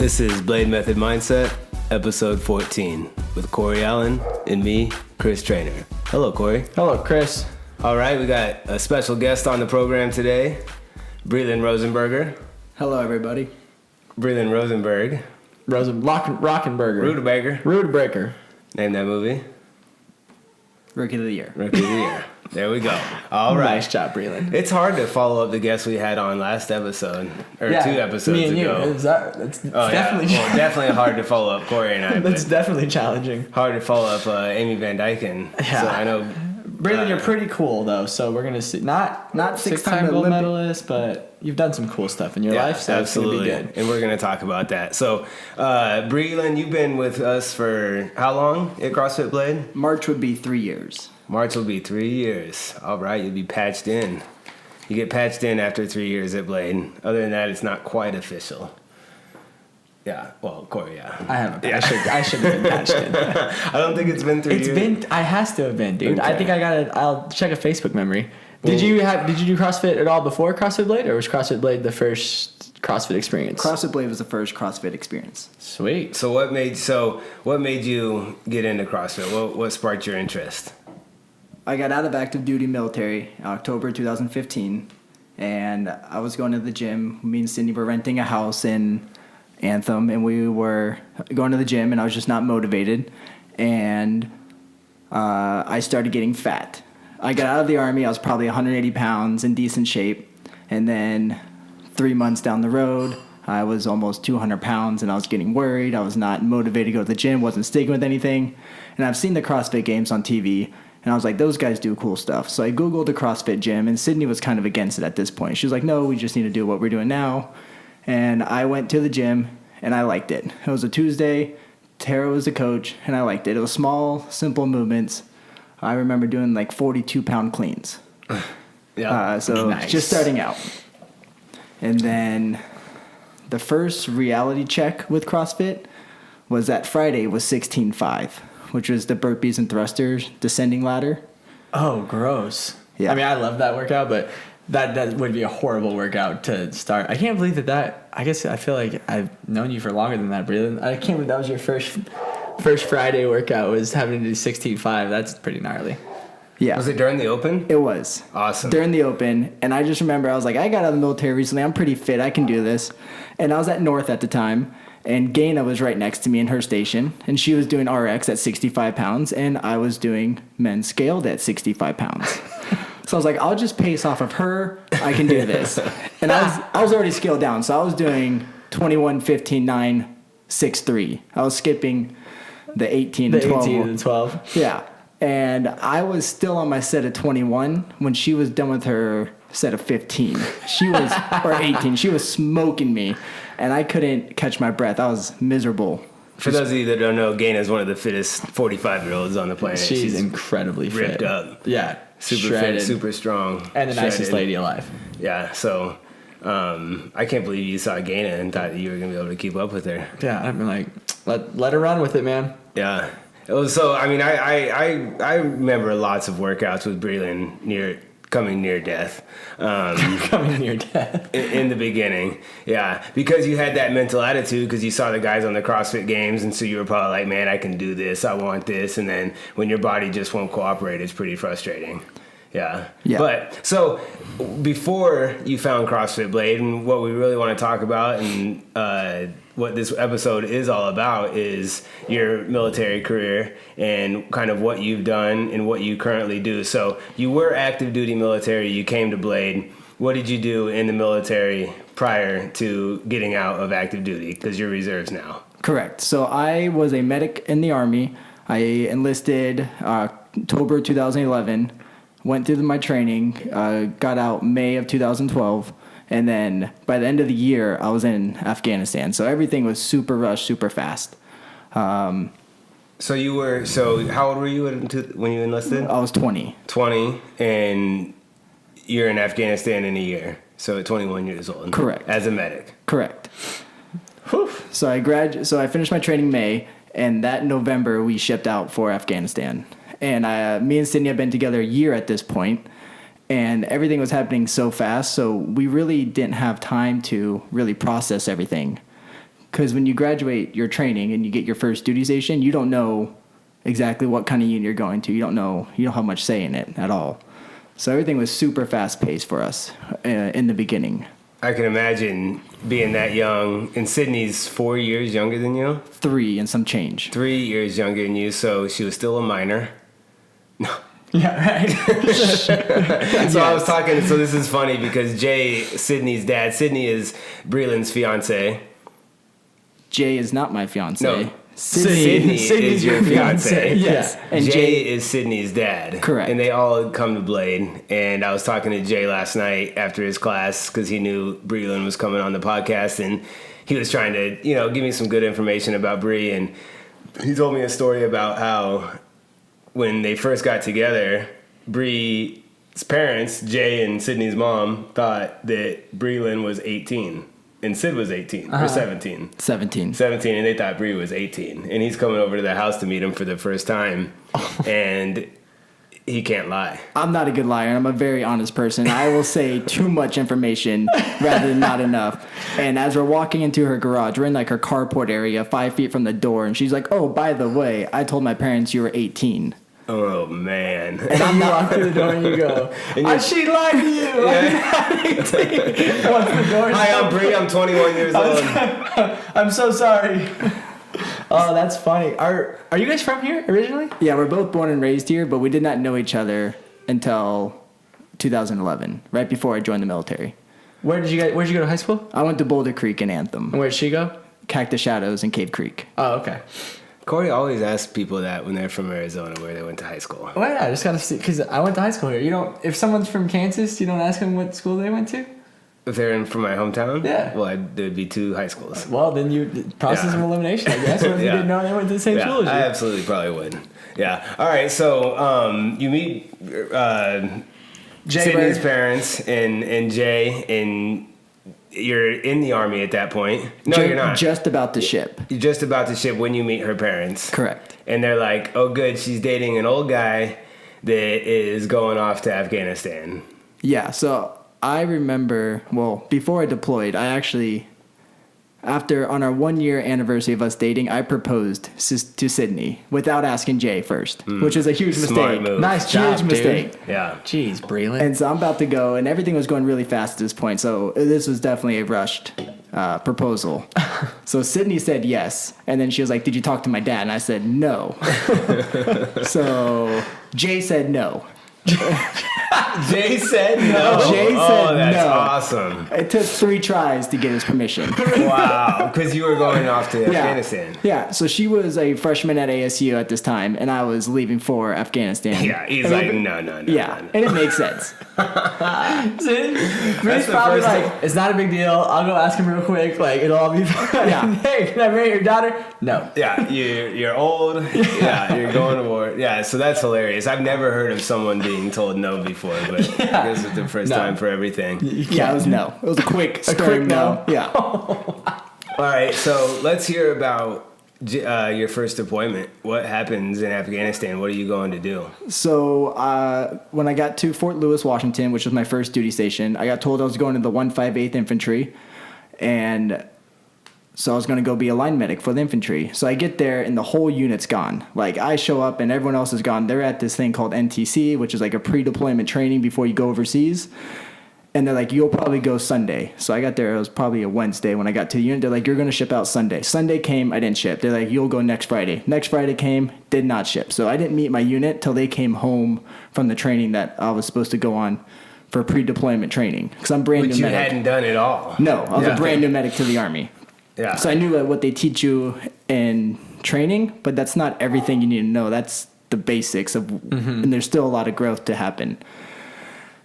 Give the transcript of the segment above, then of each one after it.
This is Blade Method Mindset, episode 14, with Corey Allen and me, Chris Trainer. Hello, Corey. Hello, Chris. All right, we got a special guest on the program today, Breilan Rosenberger. Hello, everybody. Breilan Rosenberg. Rockenberger. Rudebreaker. Name that movie. Rookie of the Year. Rookie of the Year. There we go. All right. Nice job, Breilan. It's hard to follow up the guests we had on last episode, or 2 episodes me and ago. That's definitely definitely hard to follow up Corey and I. That's definitely challenging. Hard to follow up Amy Van Dyken. Yeah. So I know. Breilan, you're pretty cool though. So we're gonna see not six-time gold medalist, but you've done some cool stuff in your life. So absolutely. It's gonna be good. And we're gonna talk about that. So, Breilan, you've been with us for how long at CrossFit Blade? March would be 3 years. March will be 3 years. All right, you'll be patched in. You get patched in after 3 years at Blade. Other than that, it's not quite official. Yeah, well, Corey, yeah. I haven't. Yeah. I should have been patched in. I don't think it's been 3 years. It has to have been, dude. Okay. I think I'll check a Facebook memory. Did you do CrossFit at all before CrossFit Blade, or was CrossFit Blade the first CrossFit experience? CrossFit Blade was the first CrossFit experience. Sweet. So what made you get into CrossFit? What sparked your interest? I got out of active duty military in October 2015, and I was going to the gym. Me and Sydney were renting a house in Anthem, and we were going to the gym, and I was just not motivated, and I started getting fat. I got out of the Army. I was probably 180 pounds, in decent shape, and then 3 months down the road, I was almost 200 pounds, and I was getting worried. I was not motivated to go to the gym, wasn't sticking with anything, and I've seen the CrossFit Games on TV, and I was like, those guys do cool stuff. So I Googled the CrossFit gym, and Sydney was kind of against it at this point. She was like, no, we just need to do what we're doing now. And I went to the gym, and I liked it. It was a Tuesday. Tara was the coach, and I liked it. It was small, simple movements. I remember doing like 42-pound cleans. Yeah. So nice. Just starting out. And then the first reality check with CrossFit was that Friday was 16.5, which was the burpees and thrusters descending ladder. Oh, gross. Yeah. I mean, I love that workout, but that would be a horrible workout to start. I can't believe that I guess I feel like I've known you for longer than that, Breilan. I can't believe that was your first Friday workout was having to do 16.5. That's pretty gnarly. Yeah. Was it during the Open? It was. Awesome. During the Open. And I just remember I was like, I got out of the military recently. I'm pretty fit. I can do this. And I was at North at the time. And Gaina was right next to me in her station. And she was doing RX at 65 pounds. And I was doing men's scaled at 65 pounds. So I was like, I'll just pace off of her. I can do this. And I was already scaled down. So I was doing 21, 15, 9, 6, 3. I was skipping the 18 and 12. 18 and 12. Yeah. And I was still on my set of 21 when she was done with her set of 15. She was, or 18. She was smoking me. And I couldn't catch my breath. I was miserable. For those of you that don't know, Gaina is one of the fittest 45-year-olds on the planet. She's incredibly ripped fit. up. Yeah. Super shredded. fit, super strong. And the nicest shredded. lady alive. Yeah, so I can't believe you saw Gaina and thought that you were going to be able to keep up with her. Yeah, I've been like, let her run with it, man. Yeah. It was so, I mean, I remember lots of workouts with Breilan coming near death. Coming near death. In the beginning, yeah, because you had that mental attitude because you saw the guys on the CrossFit Games, and so you were probably like, man, I can do this, I want this, and then when your body just won't cooperate, it's pretty frustrating. Yeah. But so before you found CrossFit Blade, and what we really want to talk about and what this episode is all about is your military career and kind of what you've done and what you currently do. So you were active duty military, you came to Blade. What did you do in the military prior to getting out of active duty? Because you're reserves now. Correct. So I was a medic in the Army. I enlisted October 2011, went through my training, got out May of 2012. And then by the end of the year, I was in Afghanistan. So everything was super rushed, super fast. So how old were you when you enlisted? I was 20. 20, and you're in Afghanistan in a year. So at 21 years old. Correct. As a medic. Correct. Whew. So I finished my training May, and that November we shipped out for Afghanistan. And me and Sydney have been together a year at this point. And everything was happening so fast, so we really didn't have time to really process everything. because when you graduate your training and you get your first duty station, you don't know exactly what kind of unit you're going to. You don't have much say in it at all. So everything was super fast paced for us in the beginning. I can imagine being that young. And Sydney's 4 years younger than you? 3 and some change. 3 years younger than you, so she was still a minor. No. Yeah, right. So I was talking, so this is funny because Jay, Sydney's dad, Sydney is Breilan's fiance. Jay is not my fiance. No. Sydney's is your fiance. Yes. Yeah. And Jay is Sydney's dad. Correct. And they all come to Blade. And I was talking to Jay last night after his class because he knew Breilan was coming on the podcast. And he was trying to, give me some good information about Bree. And he told me a story about how when they first got together, Bree's parents, Jay and Sydney's mom, thought that Breilan was 18. And Sid was 18 or 17. 17. 17, and they thought Bree was 18. And he's coming over to the house to meet him for the first time. And he can't lie. I'm not a good liar. I'm a very honest person. I will say too much information rather than not enough. And as we're walking into her garage, we're in like her carport area, 5 feet from the door. And she's like, oh, by the way, I told my parents you were 18. Oh, man. And you walk through the door and you go, she lied to you. I'm 18. Once the door Hi, I'm Bree. I'm 21 years old. I'm so sorry. Oh, that's funny. Are you guys from here originally? Yeah, we're both born and raised here, but we did not know each other until 2011, right before I joined the military. Where'd you go to high school? I went to Boulder Creek in Anthem. And where'd she go? Cactus Shadows and Cave Creek. Oh, okay. Corey always asks people that when they're from Arizona where they went to high school. Well, yeah, I just gotta see, because I went to high school here. You don't, if someone's from Kansas, you don't ask them what school they went to? If they're from my hometown? Yeah. Well, there'd be 2 high schools. Well, then process of elimination, I guess. What if you didn't know they went to the same school as you? I absolutely probably would. Yeah. All right, so you meet Sydney's parents and Jay, and you're in the Army at that point. No, you're not. Just about to ship. You're just about to ship when you meet her parents. Correct. And they're like, oh, good, she's dating an old guy that is going off to Afghanistan. Yeah, so I remember, well, before I deployed, on our 1-year anniversary of us dating, I proposed to Sydney without asking Jay first, which is a huge Smart mistake. move. Nice job, Huge mistake. dude. Yeah. Jeez, Breilan. And so I'm about to go, and everything was going really fast at this point. So this was definitely a rushed proposal. So Sydney said yes, and then she was like, "Did you talk to my dad?" And I said no. So Jay said no. Jay said no. Jay said that's no. awesome. It took 3 tries to get his permission. Wow. Because you were going off to Afghanistan. Yeah, so she was a freshman at ASU at this time, and I was leaving for Afghanistan. Yeah, he's like, no. Yeah, and it makes sense. Bree's probably first like, it's not a big deal. I'll go ask him real quick. Like, it'll all be fine. Yeah. Hey, can I marry your daughter? No. Yeah, you're old. Yeah, you're going to war. Yeah, so that's hilarious. I've never heard of someone being told no before, but I guess it's the first time for everything. Yeah, it was no. It was a quick no. Yeah. All right, so let's hear about your first deployment. What happens in Afghanistan? What are you going to do? So when I got to Fort Lewis, Washington, which was my first duty station, I got told I was going to the 158th Infantry, and so I was going to go be a line medic for the infantry. So I get there, and the whole unit's gone. Like, I show up, and everyone else is gone. They're at this thing called NTC, which is like a pre-deployment training before you go overseas. And they're like, you'll probably go Sunday. So I got there, it was probably a Wednesday when I got to the unit. They're like, you're going to ship out Sunday. Sunday came, I didn't ship. They're like, you'll go next Friday. Next Friday came, did not ship. So I didn't meet my unit till they came home from the training that I was supposed to go on for pre-deployment training. Because I'm brand But new you medic. hadn't done it all. No, I was a brand new medic to the Army. Yeah. So I knew what they teach you in training, but that's not everything you need to know. That's the basics of, and there's still a lot of growth to happen.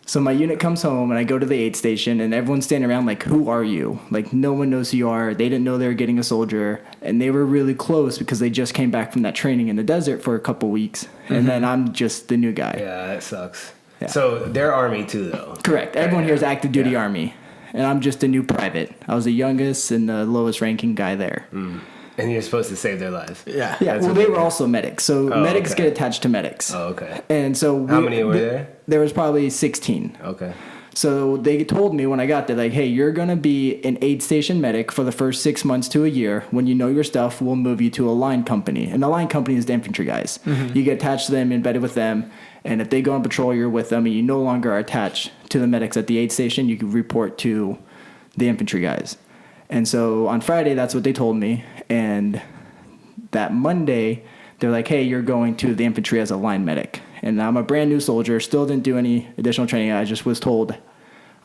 So my unit comes home, and I go to the aid station, and everyone's standing around like, who are you? Like, no one knows who you are. They didn't know they were getting a soldier, and they were really close because they just came back from that training in the desert for a couple weeks, and then I'm just the new guy. Yeah, that sucks. Yeah. So they're Army too, though. Correct. Everyone here is active duty Army, and I'm just a new private. I was the youngest and the lowest ranking guy there. And you're supposed to save their lives. Yeah. Yeah, That's well, what they they were do. also medics. So medics okay. get attached to medics. Oh, okay. And so How many were there? There was probably 16. Okay. So they told me when I got there, like, hey, you're going to be an aid station medic for the first 6 months to a year. When you know your stuff, we'll move you to a line company. And the line company is the infantry guys. You get attached to them, embedded with them. And if they go on patrol, you're with them. And you no longer are attached to the medics at the aid station. You can report to the infantry guys. And so on Friday, that's what they told me. And that Monday, they're like, hey, you're going to the infantry as a line medic. And I'm a brand new soldier, still didn't do any additional training. I just was told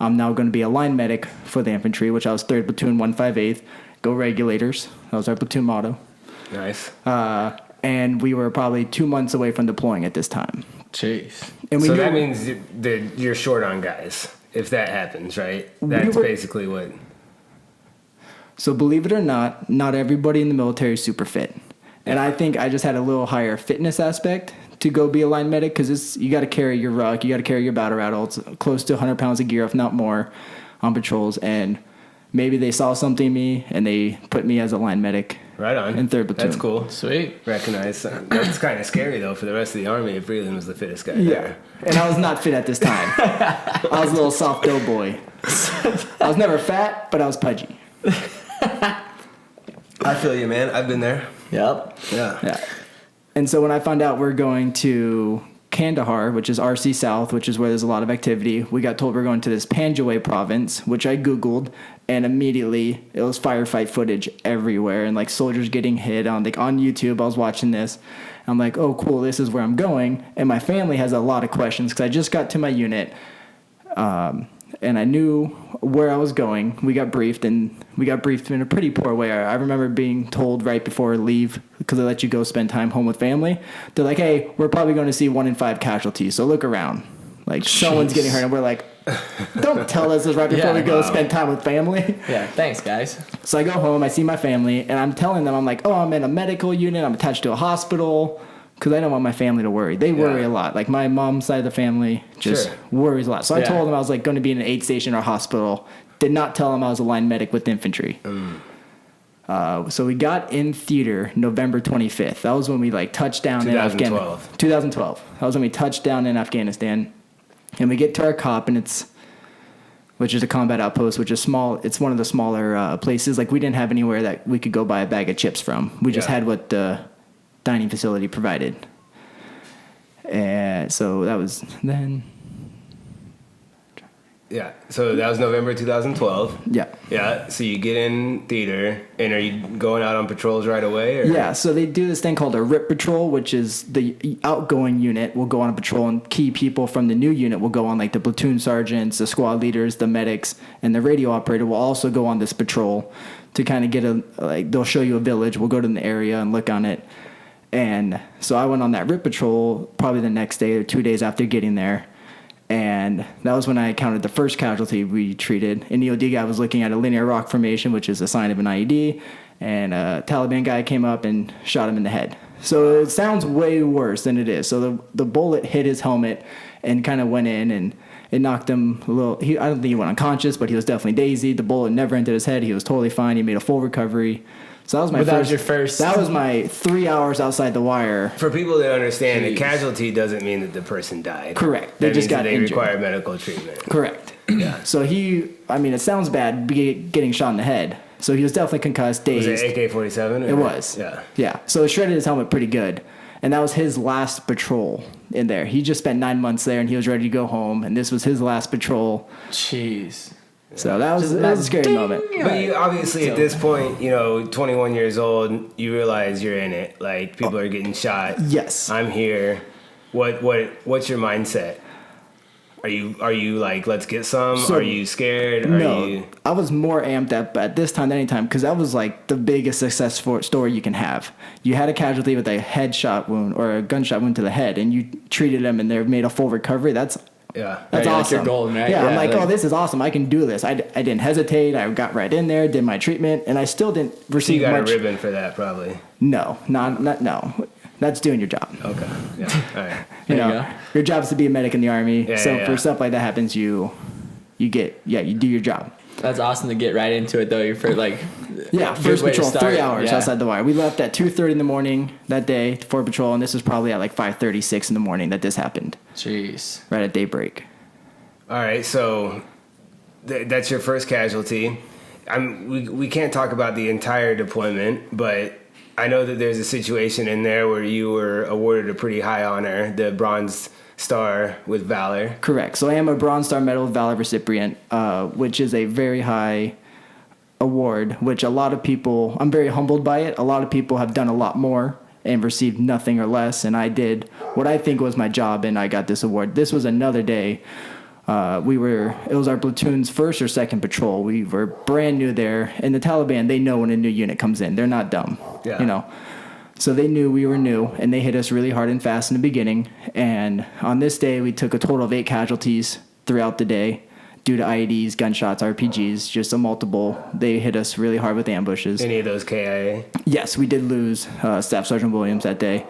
I'm now going to be a line medic for the infantry, which I was 3rd Platoon, 158th. Go Regulators. That was our platoon motto. Nice. And we were probably 2 months away from deploying at this time. Jeez. And So that means that you're short on guys if that happens, right? That's basically what... So believe it or not everybody in the military is super fit. And I think I just had a little higher fitness aspect to go be a line medic because you got to carry your ruck, you got to carry your battle rattle. It's close to 100 pounds of gear, if not more, on patrols. And maybe they saw something in me and they put me as a line medic. Right on. In 3rd Platoon. That's cool. Sweet. Recognize. That's kind of scary, though, for the rest of the Army if Breilan was the fittest guy there. And I was not fit at this time. I was a little soft dough boy. I was never fat, but I was pudgy. I feel you, man. I've been there. Yep. Yeah. And so when I found out we're going to Kandahar, which is RC South, which is where there's a lot of activity, we got told we're going to this Panjwai province, which I Googled, and immediately it was firefight footage everywhere and like soldiers getting hit on YouTube. I was watching this. I'm like, oh, cool, this is where I'm going. And my family has a lot of questions because I just got to my unit. And I knew where I was going. We got briefed in a pretty poor way. I remember being told right before leave, because they let you go spend time home with family. They're like, hey, we're probably going to see 1 in 5 casualties, so look around. Like, someone's getting hurt. And we're like, don't tell us this right before we go spend time with family. Yeah, thanks, guys. So I go home, I see my family, and I'm telling them, I'm like, oh, I'm in a medical unit, I'm attached to a hospital. Because I don't want my family to worry. They worry a lot. Like, my mom's side of the family just worries a lot. So I told them I was, like, going to be in an aid station or hospital. Did not tell them I was a line medic with infantry. So we got in theater November 25th. That was when we, like, touched down in Afghanistan. 2012. That was when we touched down in Afghanistan. And we get to our COP, and which is a combat outpost, which is small. It's one of the smaller places. Like, we didn't have anywhere that we could go buy a bag of chips from. We just had what the dining facility provided. And so that was then. Yeah. So that was November 2012. Yeah. Yeah. So you get in theater, and are you going out on patrols right away? Or? Yeah. So they do this thing called a RIP patrol, which is the outgoing unit will go on a patrol, and key people from the new unit will go on, like the platoon sergeants, the squad leaders, the medics, and the radio operator will also go on this patrol to kind of get they'll show you a village. We'll go to the area and look on it. And so I went on that RIP patrol probably the next day or 2 days after getting there. And that was when I encountered the first casualty we treated. An EOD guy was looking at a linear rock formation, which is a sign of an IED. And a Taliban guy came up and shot him in the head. So it sounds way worse than it is. So the bullet hit his helmet and kind of went in, and it knocked him a little. I don't think he went unconscious, but he was definitely daisied. The bullet never entered his head. He was totally fine. He made a full recovery. So that was that was your first. That was my 3 hours outside the wire. For people that understand, a casualty doesn't mean that the person died. Correct. They just got injured. They require medical treatment. Correct. Yeah. So it sounds bad getting shot in the head. So he was definitely concussed, dazed. Was it AK-47? It was. Yeah. Yeah. So it shredded his helmet pretty good. And that was his last patrol in there. He just spent 9 months there, and he was ready to go home. And this was his last patrol. Jeez. So that was a scary moment. But you obviously at this point, 21 years old, you realize you're in it. Like, people are getting shot. Yes. I'm here. What's your mindset? Are you like, let's get some? Are you scared? I was more amped up at this time than any time, because that was like the biggest success story you can have. You had a casualty with a headshot wound or a gunshot wound to the head, and you treated them, and they made a full recovery. That's awesome. Like you're golden, right? Yeah, I'm like, oh, this is awesome. I can do this. I didn't hesitate. I got right in there, did my treatment, and I still didn't receive much. You got much. a ribbon for that, probably. No, no. That's doing your job. Okay. Yeah. All right. Your job is to be a medic in the Army. Yeah, for stuff like that happens, you do your job. That's awesome to get right into it, though. You're for first patrol, 3 hours outside the wire. We left at 2:30 in the morning that day for patrol, and this was probably at like 5:36 in the morning that this happened. Jeez. Right at daybreak. All right, so that's your first casualty. We can't talk about the entire deployment, but I know that there's a situation in there where you were awarded a pretty high honor, the Bronze Star with Valor. Correct. So I am a Bronze Star Medal of Valor recipient, which is a very high award, which a lot of people, I'm very humbled by it. A lot of people have done a lot more and received nothing or less, and I did what I think was my job, and I got this award. This was another day. It was our platoon's first or second patrol. We were brand new there, and the Taliban, they know when a new unit comes in. They're not dumb, So they knew we were new, and they hit us really hard and fast in the beginning. And on this day, we took a total of 8 casualties throughout the day due to IEDs, gunshots, RPGs, just a multiple. They hit us really hard with ambushes. Any of those KIA? Yes, we did lose Staff Sergeant Williams that day.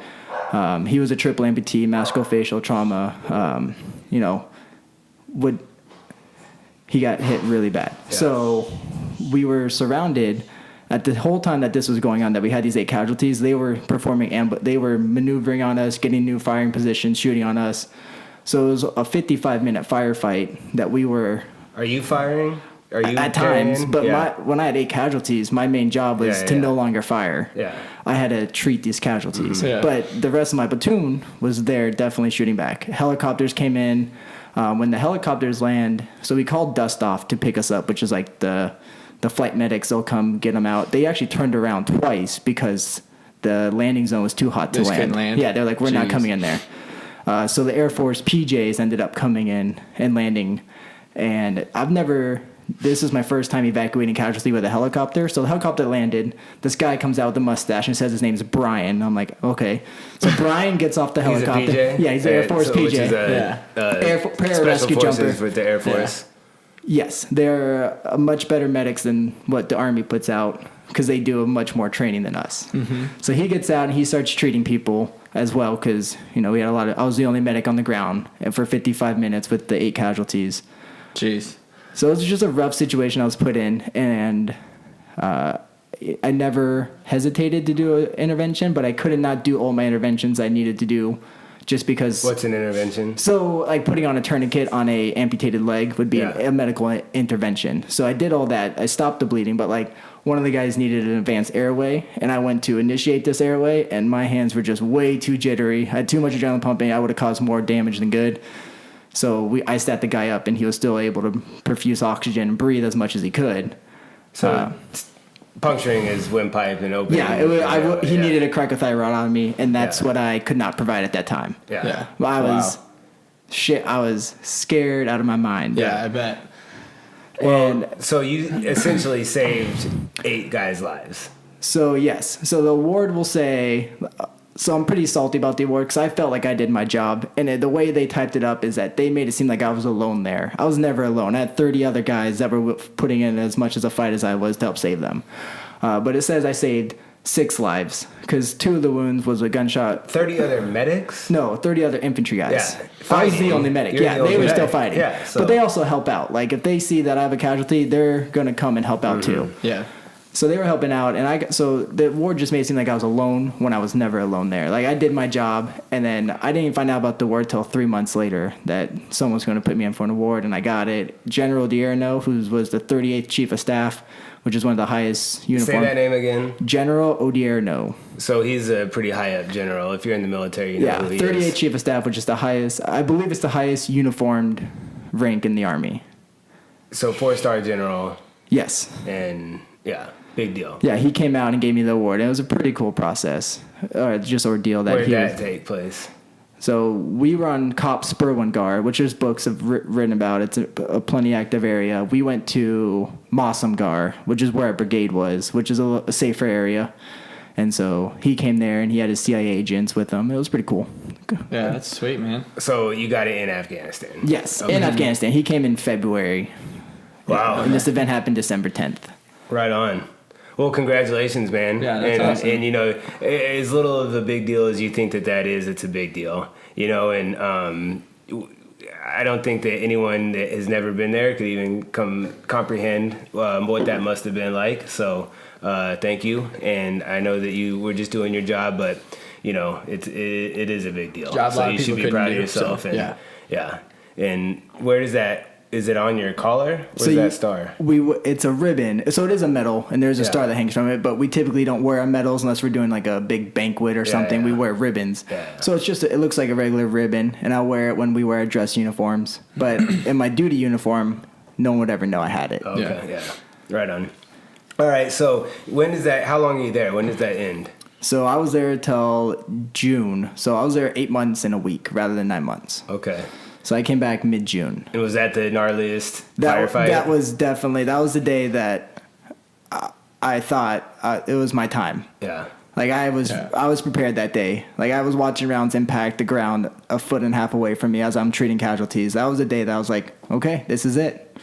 He was a triple amputee, musculofacial trauma, he got hit really bad. Yeah. So we were surrounded at the whole time that this was going on, that we had these 8 casualties. They were they were maneuvering on us, getting new firing positions, shooting on us. So it was a 55-minute firefight that we were... Are you firing? Are you at times, but when I had 8 casualties, my main job was to no longer fire. Yeah. I had to treat these casualties. Yeah. But the rest of my platoon was there definitely shooting back. Helicopters came in. When the helicopters land, so we called dust off to pick us up, which is like the flight medics, they'll come get them out. They actually turned around twice because the landing zone was too hot to land. Yeah, they're like, we're not coming in there. So the Air Force PJs ended up coming in and landing. And this is my first time evacuating casualty with a helicopter. So the helicopter landed. This guy comes out with a mustache and says his name's Brian. I'm like, okay. So Brian gets off the helicopter. He's a PJ? Yeah, he's an Air Force PJ. Which is Pararescue jumper with the Air Force. Yeah. Yes, they're much better medics than what the Army puts out because they do much more training than us. Mm-hmm. So he gets out and he starts treating people as well because, we had I was the only medic on the ground for 55 minutes with the 8 casualties. Jeez. So it was just a rough situation I was put in, and I never hesitated to do an intervention, but I could not do all my interventions I needed to do just because... What's an intervention? So, like, putting on a tourniquet on a amputated leg would be a medical intervention. So I did all that. I stopped the bleeding, but, like, one of the guys needed an advanced airway, and I went to initiate this airway, and my hands were just way too jittery. I had too much adrenaline pumping. I would have caused more damage than good. So I sat the guy up, and he was still able to perfuse oxygen and breathe as much as he could. So puncturing his windpipe and opening. Yeah, he needed a cricothyroidotomy, and that's what I could not provide at that time. Yeah. I was scared out of my mind. Yeah, I bet. Well, so you essentially saved 8 guys' lives. So, yes. So the award will say... So I'm pretty salty about the award because I felt like I did my job. And the way they typed it up is that they made it seem like I was alone there. I was never alone. I had 30 other guys that were putting in as much as a fight as I was to help save them. But it says I saved 6 lives because 2 of the wounds was a gunshot. 30 other medics? No, 30 other infantry guys. Yeah. I was the only medic. They were still fighting. Yeah, so. But they also help out. Like if they see that I have a casualty, they're going to come and help out too. Yeah. So they were helping out, and so the award just made it seem like I was alone when I was never alone there. Like I did my job, and then I didn't even find out about the award till 3 months later that someone was going to put me in for an award, and I got it. General Odierno, who was the 38th Chief of Staff, which is one of the highest uniform. Say that name again. General Odierno. So he's a pretty high up general. If you're in the military, you know who he 38th is. Chief of Staff, which is the highest. I believe it's the highest uniformed rank in the Army. So 4-star general. Yes. And big deal. Yeah, he came out and gave me the award. It was a pretty cool process, just ordeal that. Where did that take place? So we run Cop Spurwingar, which there's books have written about. It's a plenty active area. We went to Mossamgar, which is where our brigade was, which is a safer area. And so he came there and he had his CIA agents with him. It was pretty cool. Yeah, that's sweet, man. So you got it in Afghanistan? Yes, in Afghanistan. He came in February. Wow. And this event happened December 10th. Right on. Well, congratulations, man. Yeah, that's awesome. And, as little of a big deal as you think that is, it's a big deal. And I don't think that anyone that has never been there could even comprehend what that must have been like. So thank you. And I know that you were just doing your job, but, it is a big deal. Job so you should be proud of yourself. So, yeah. And where does that is it on your collar? Where's So that star? It's a ribbon, so it is a medal, and there's a Yeah. star that hangs from it. But we typically don't wear our medals unless we're doing like a big banquet or something. yeah. We wear ribbons. Yeah. So it's just it looks like a regular ribbon, and I'll wear it when we wear our dress uniforms. But in my duty uniform, no one would ever know I had it. Okay, yeah. Right on. All right, so when is that? How long are you there? When does that end? So I was there till June. So I was there 8 months in a week rather than 9 months. Okay. So I came back mid-June. And was that the gnarliest That firefight? that was the day that I thought it was my time. Yeah. Like I was prepared that day. Like I was watching rounds impact the ground a foot and a half away from me as I'm treating casualties. That was the day that I was like, okay, this is it.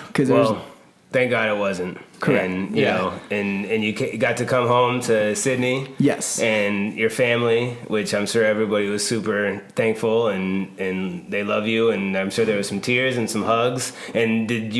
Because Well, thank God it wasn't. Correct. And, you know, and you got to come home to Sydney. Yes. And your family, which I'm sure everybody was super thankful and they love you. And I'm sure there was some tears and some hugs. And did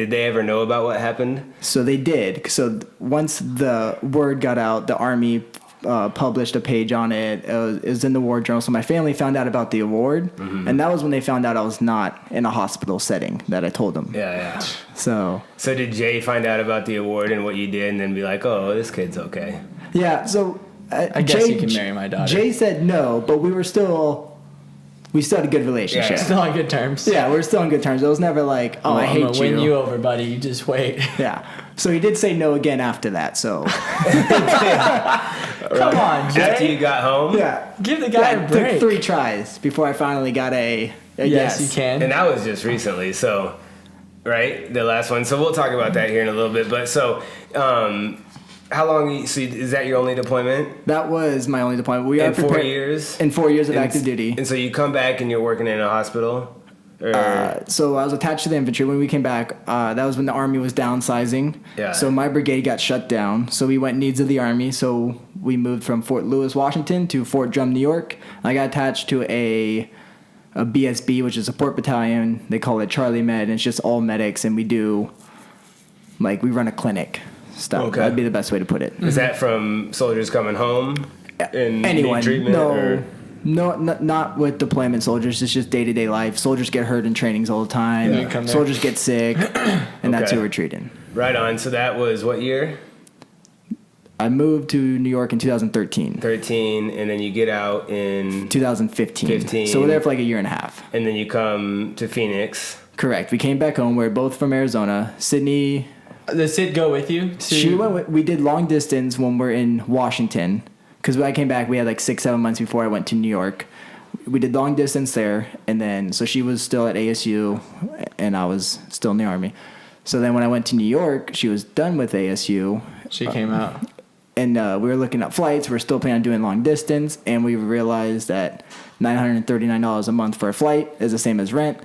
they ever know about what happened? So they did. So once the word got out, the Army published a page on it. It was in the war journal. So my family found out about the award, and that was when they found out I was not in a hospital setting that I told them. Yeah. So did Jay find out about the award and what you did and then be like, oh, this kid's okay? yeah. So I guess you can marry my daughter. Jay said no, but we still had a good relationship. Yeah. Still on good terms. Yeah, we're still on good terms. It was never like, oh, I I'm hate gonna win you. you over, buddy. You just wait. Yeah. So he did say no again after that. So Come on, Jay. After you got home? yeah, Give the guy a it break. took 3 tries before I finally got a yes, yes. you can. And that was just recently, so, right? The last one. So we'll talk about that here in a little bit. But so, how long, so is that your only deployment? That was my only deployment. We In are 4 prepared years? in 4 years of And- active duty. And so you come back and you're working in a hospital? Or, So I was attached to the infantry when we came back. That was when the Army was downsizing. Yeah. So my brigade got shut down. So we went needs of the Army. So we moved from Fort Lewis, Washington to Fort Drum, New York. I got attached to a BSB, which is a support battalion. They call it Charlie Med, and it's just all medics. And we we run a clinic stuff. Okay. That'd be the best way to put it. is that from soldiers coming home? And Anyone? need treatment? No. Or? No, not with deployment soldiers. It's just day-to-day life. Soldiers get hurt in trainings all the time. Yeah. Come there. Soldiers get sick, and that's Okay. who we're treating. Right on. So that was what year? I moved to New York in 2013. 13, and then you get out in, 2015. 15. So we're there for like a year and a half. and then you come to Phoenix. Correct. We came back home. We're both from Arizona. Sydney. Does Sid go with you? We did long distance when we're in Washington. Because when I came back, we had like 6-7 months before I went to New York. We did long distance there, and then so she was still at ASU, and I was still in the Army. So then when I went to New York, she was done with ASU, She came out. and we were looking at flights. We were still planning on doing long distance, and we realized that $939 a month for a flight is the same as rent.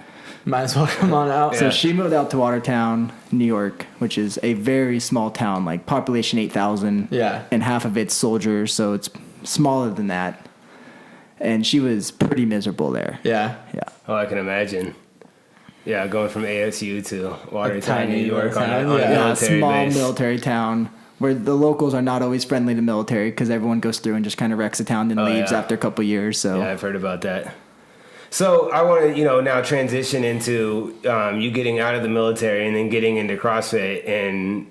Might as well come on out. Yeah. So she moved out to Watertown, New York, which is a very small town, like population 8,000. Yeah. And half of it's soldiers, so it's smaller than that. And she was pretty miserable there. Yeah. Yeah. Oh, I can imagine. Yeah, going from ASU to Watertown, tiny New York on a little town, Yeah, military small base. military town where the locals are not always friendly to military because everyone goes through and just kind of wrecks the town and leaves yeah. after a couple years. So Yeah, I've heard about that. So I want to, now transition into you getting out of the military and then getting into CrossFit. And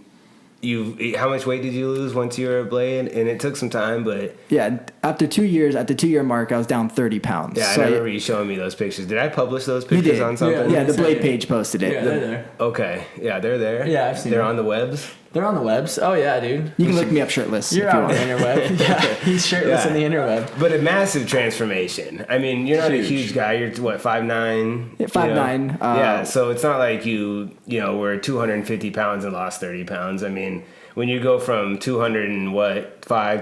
how much weight did you lose once you were a Blade? And it took some time, but yeah, after 2 years, at the 2 year mark, I was down 30 pounds. yeah, So I remember you showing me those pictures. Did I publish those You pictures did. on something? Yeah, the It's Blade right page posted it. Yeah, they're there. Okay. Yeah, they're there. Yeah, I've seen They're them. on the webs. They're on the webs. Oh, yeah, dude. You can look me up shirtless You're if you out on the want. interweb. Yeah, he's shirtless Yeah. on the interweb. But a massive transformation. I mean, you're not a Huge. huge guy. You're what, 5'9"? Yeah, 5'9", yeah, so it's not like you were 250 pounds and lost 30 pounds. I mean, when you go from 200 and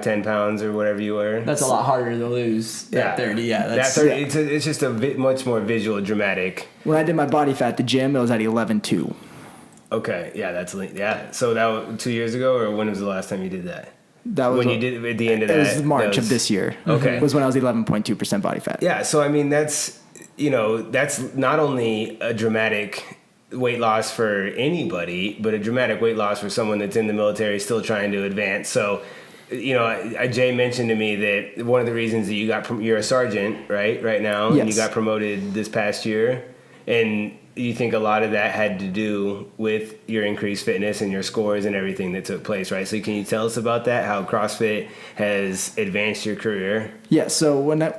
10 pounds or whatever you were. That's a lot harder to lose. That 30, yeah. That's, that 30, it's just a bit much more visual, dramatic. When I did my body fat at the gym, it was at 11.2. Okay, yeah, So that was 2 years ago, or when was the last time you did that? That was When you did at the end of that. It was March that of this year. Okay. Was when I was 11.2% body fat. Yeah, so I mean that's not only a dramatic weight loss for anybody, but a dramatic weight loss for someone that's in the military still trying to advance. So, Jay mentioned to me that one of the reasons that you're a sergeant, right now, and you Yes. got promoted this past year, and you think a lot of that had to do with your increased fitness and your scores and everything that took place, right? So can you tell us about that, how CrossFit has advanced your career? Yeah, so when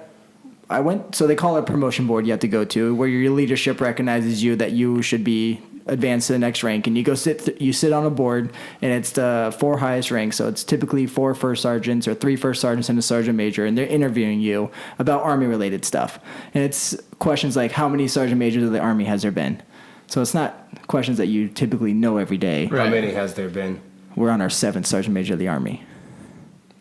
I went, so they call it a promotion board you have to go to, where your leadership recognizes you that you should be advanced to the next rank, and you go you sit on a board, and it's the 4 highest ranks. So it's typically 4 first sergeants or 3 first sergeants and a sergeant major, and they're interviewing you about Army related stuff. And it's questions like, how many sergeant majors of the Army has there been? So it's not questions that you typically know every day. How many has there been? We're on our 7th sergeant major of the Army.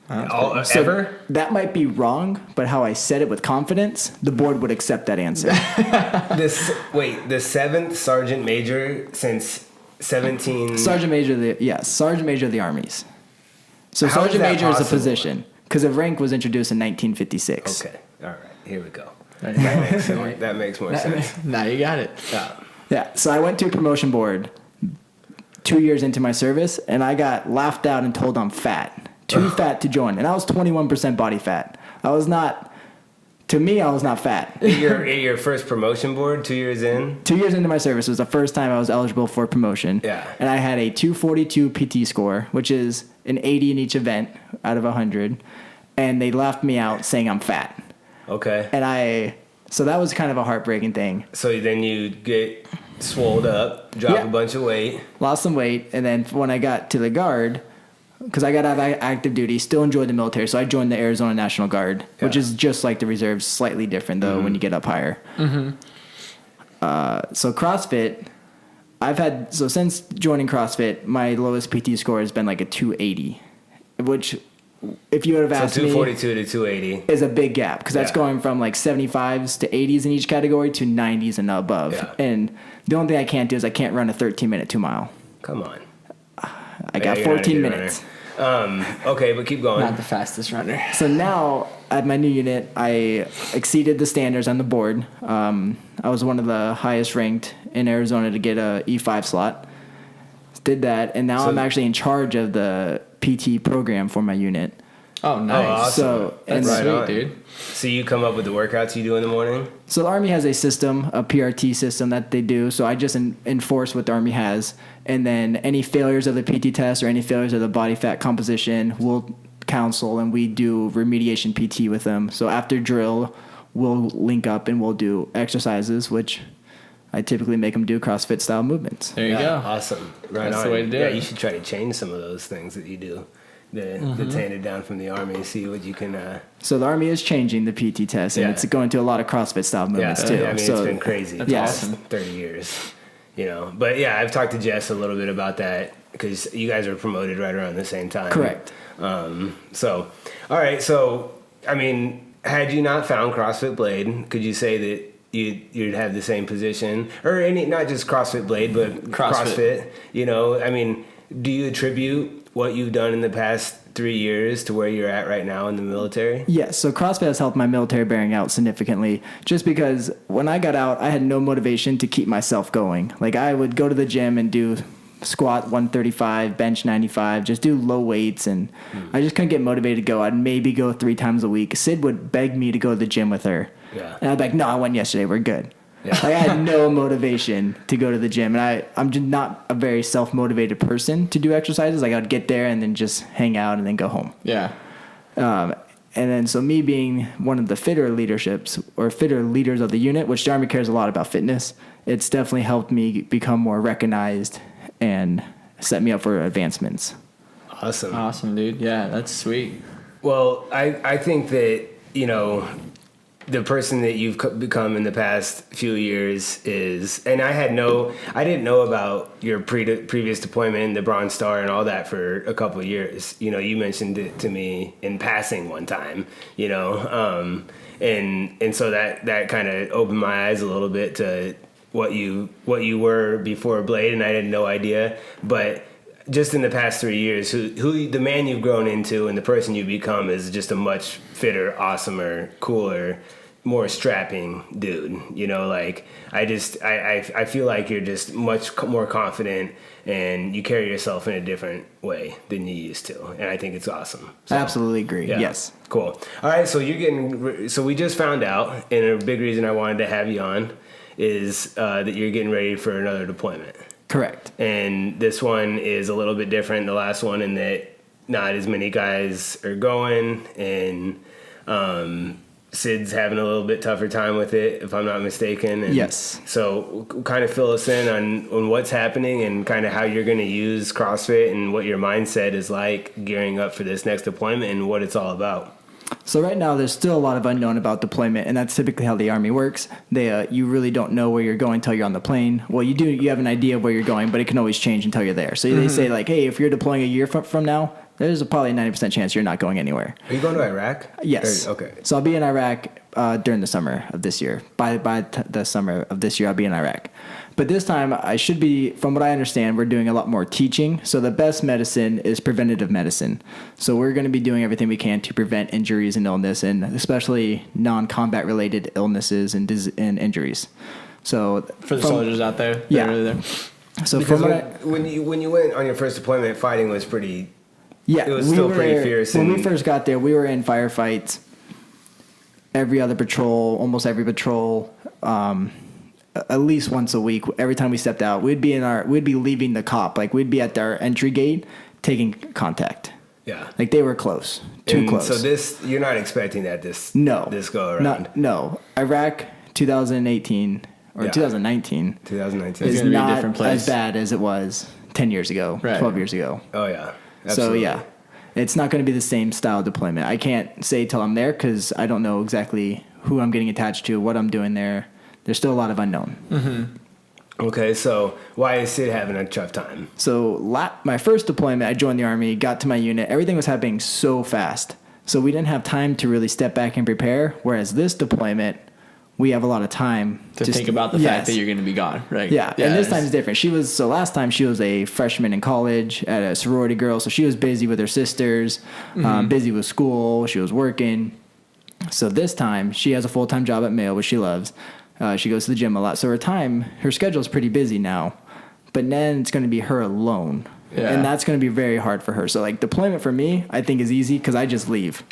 Ever? That might be wrong, but how I said it with confidence, the board would accept that answer. The 7th sergeant major since 17. Sergeant major of the armies. So How is sergeant that major is a possible? position because the rank was introduced in 1956. Okay, all right, here we go. Right. That makes more sense. Now you got it. Yeah. So I went to a promotion board 2 years into my service, and I got laughed out and told I'm fat. Too fat to join, and I was 21% body fat. I was not fat. At your first promotion board 2 years in? 2 years into my service was the first time I was eligible for promotion. Yeah. And I had a 242 PT score, which is an 80 in each event out of 100. And they laughed me out saying I'm fat. Okay. So that was kind of a heartbreaking thing. So then you get swolled up, drop a bunch of weight. Lost some weight, and then when I got to the Guard, because I got out of active duty, still enjoyed the military, so I joined the Arizona National Guard, which is just like the reserves, slightly different though when you get up higher. So CrossFit, since joining CrossFit, my lowest PT score has been like a 280, which if you would have asked me, 242 to 280 is a big gap because that's going from like 75s to 80s in each category to 90s and above. Yeah. And the only thing I can't do is I can't run a 13-minute 2-mile. Come on. I got You're not a 14 good minutes. runner. Okay, but keep going. Not the fastest runner. So now at my new unit, I exceeded the standards on the board. I was one of the highest ranked in Arizona to get a E5 slot. Did that, and now I'm actually in charge of the PT program for my unit. Oh, nice. awesome. So That's Right sweet, on. dude. So you come up with the workouts you do in the morning? So the Army has a system, a PRT system that they do. So I just enforce what the Army has. And then any failures of the PT test or any failures of the body fat composition, we'll counsel and we do remediation PT with them. So after drill, we'll link up and we'll do exercises, which I typically make them do CrossFit style movements. There you go. Awesome. Right That's on. the way to do yeah, it. you should try to change some of those things that you do. That's handed down from the Army and see what you can... So the Army is changing the PT test, and it's going to a lot of CrossFit style movements too. I mean, so it's been crazy. That's Yes, awesome. 30 years. But yeah, I've talked to Jess a little bit about that because you guys were promoted right around the same time. Correct. So, all right. So, I mean, had you not found CrossFit Blade, could you say that you'd have the same position or not just CrossFit Blade, but CrossFit? I mean, do you attribute what you've done in the past 3 years to where you're at right now in the military? Yes, so CrossFit has helped my military bearing out significantly just because when I got out, I had no motivation to keep myself going. Like I would go to the gym and do squat 135, bench 95, just do low weights, and I just couldn't get motivated to go. I'd maybe go 3 times a week. Sid would beg me to go to the gym with her. Yeah. And I'd be like, no, I went yesterday, we're good. Yeah. Like I had no motivation to go to the gym, and I'm just not a very self-motivated person to do exercises. Like I'd get there and then just hang out and then go home. Yeah. And then so me being one of the fitter leaders of the unit, which the Army cares a lot about fitness, it's definitely helped me become more recognized and set me up for advancements. Awesome, dude. Yeah, that's sweet. Well, I think that, the person that you've become in the past few years is, and I didn't know about your previous deployment in the Bronze Star and all that for a couple of years. You mentioned it to me in passing one time, and so that kind of opened my eyes a little bit to what you were before Blade, and I had no idea. But just in the past 3 years, who the man you've grown into and the person you've become is just a much fitter, awesomer, cooler, more strapping dude. I feel like you're just much more confident and you carry yourself in a different way than you used to, and I think it's awesome. I absolutely agree. Yeah. Yes. Cool. All right, so we just found out, and a big reason I wanted to have you on is that you're getting ready for another deployment. Correct. And this one is a little bit different than the last one in that not as many guys are going, and Sid's having a little bit tougher time with it, if I'm not mistaken. And yes. So kind of fill us in on what's happening and kind of how you're going to use CrossFit and what your mindset is like gearing up for this next deployment and what it's all about. So right now, there's still a lot of unknown about deployment, and that's typically how the Army works. You really don't know where you're going until you're on the plane. Well, you do. You have an idea of where you're going, but it can always change until you're there. So they say like, hey, if you're deploying a year from now, there's probably a 90% chance you're not going anywhere. Are you going to Iraq? Yes. Okay. So I'll be in Iraq during the summer of this year. By the summer of this year, I'll be in Iraq. But this time, I should be, from what I understand, we're doing a lot more teaching. So the best medicine is preventative medicine. So we're going to be doing everything we can to prevent injuries and illness, and especially non-combat related illnesses and injuries. So for the soldiers out there, yeah. Really there. So because from when you went on your first deployment, fighting was pretty. Yeah, it was still pretty fierce. When we first got there, we were in firefights. Every other patrol, almost every patrol. At least once a week, every time we stepped out, we'd be leaving the cop. Like we'd be at our entry gate taking contact. Yeah. Like they were close. Too close. So you're not expecting that this go around. No. Iraq 2018 or 2019. 2019 is gonna be a not different place. as bad as it was 10 years ago, Right. 12 years ago. Oh yeah. Absolutely. So yeah. It's not going to be the same style of deployment. I can't say till I'm there because I don't know exactly who I'm getting attached to, what I'm doing there. There's still a lot of unknown. Mm-hmm. Okay, so why is Sid having a tough time? So my first deployment, I joined the Army, got to my unit. Everything was happening so fast. So we didn't have time to really step back and prepare. Whereas this deployment, we have a lot of time to think about the fact that you're going to be gone, right? Yeah, and this time is different. Last time she was a freshman in college at a sorority girl, so she was busy with her sisters, busy with school. She was working. So this time, she has a full-time job at Mayo, which she loves. She goes to the gym a lot. So her schedule is pretty busy now. But then it's going to be her alone. Yeah. And that's going to be very hard for her. So, like, deployment for me, I think is easy because I just leave.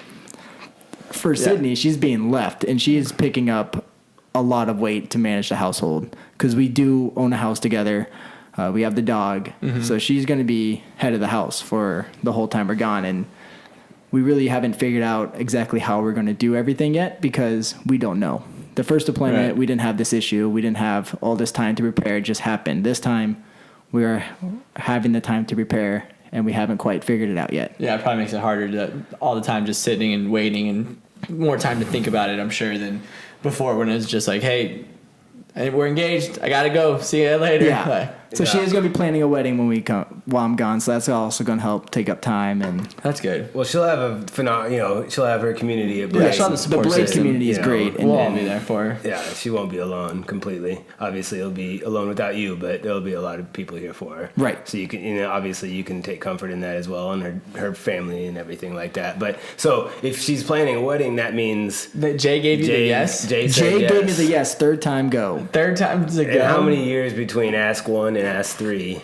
For Sydney, she's being left, and she is picking up a lot of weight to manage the household because we do own a house together. We have the dog. Mm-hmm. So she's going to be head of the house for the whole time we're gone. And we really haven't figured out exactly how we're going to do everything yet because we don't know. The first deployment, we didn't have this issue. We didn't have all this time to prepare. It just happened. This time, we are having the time to prepare, and we haven't quite figured it out yet. Yeah, it probably makes it harder to all the time just sitting and waiting and more time to think about it, I'm sure, than before when it's just like, hey, we're engaged. I got to go. See you later. Yeah. So she is going to be planning a wedding while I'm gone. So that's also going to help take up time, and that's good. Well, she'll have she'll have her community at Blade. Yeah, she'll have the support Blade system, community is great, and we'll all be there for her. Yeah, she won't be alone completely. Obviously, it'll be alone without you, but there'll be a lot of people here for her. Right. So you can, obviously, you can take comfort in that as well, and her family and everything like that. But so if she's planning a wedding, that means that Jay gave you the yes. Jay gave me the yes. Third time go. Third time's a go. And how many years between Ask 1 and Ask 3?